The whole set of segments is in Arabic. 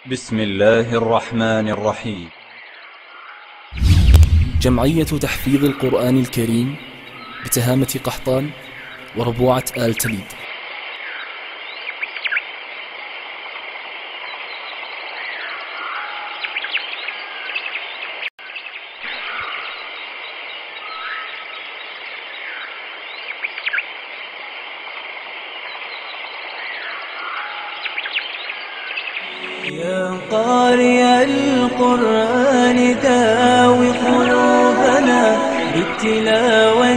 بسم الله الرحمن الرحيم. جمعية تحفيظ القرآن الكريم بتهامة قحطان وربوعة آل تليد. يا قارئ القرآن داوي قلوبنا بالتلاوة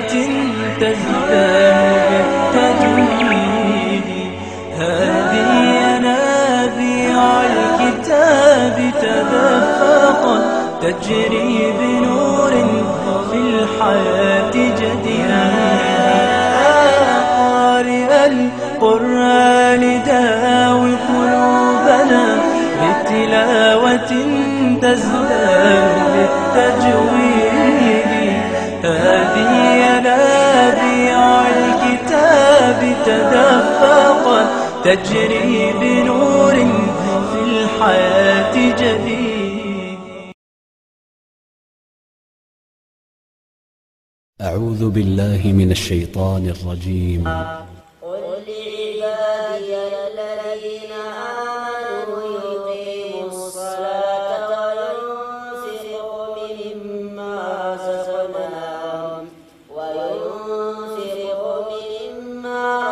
تزداد بالتجويد. هذه ينابيع الكتاب تدفقت تجري بنور في الحياة جديدة. قارئ القرآن داوي قلوبنا بتلاوة تزداد بالتجويد. هذه ينابيع الكتاب تدفقت تجري بنور في الحياة جديد. أعوذ بالله من الشيطان الرجيم. قل لعبادي الذين آمنوا يقيموا الصلاة وينفقوا مما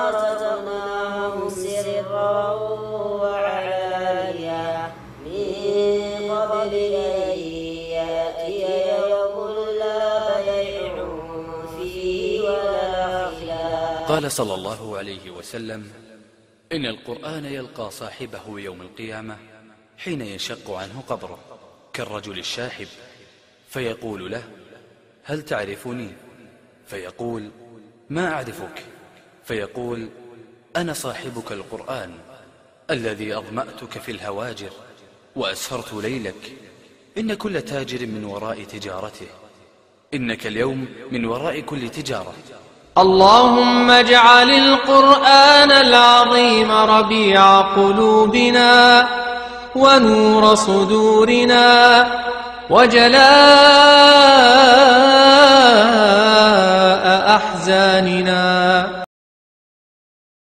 رزقناهم سرا وعلانية من قبل أن يأتي يوم لا بيع فيه ولا خلال. قال صلى الله عليه وسلم: إن القرآن يلقى صاحبه يوم القيامة حين ينشق عنه قبره كالرجل الشاحب، فيقول له: هل تعرفني؟ فيقول: ما أعرفك. فيقول: أنا صاحبك القرآن الذي أظمأتك في الهواجر وأسهرت ليلك. إن كل تاجر من وراء تجارته، إنك اليوم من وراء كل تجارة. اللهم اجعل القرآن العظيم ربيع قلوبنا ونور صدورنا وجلاء أحزاننا.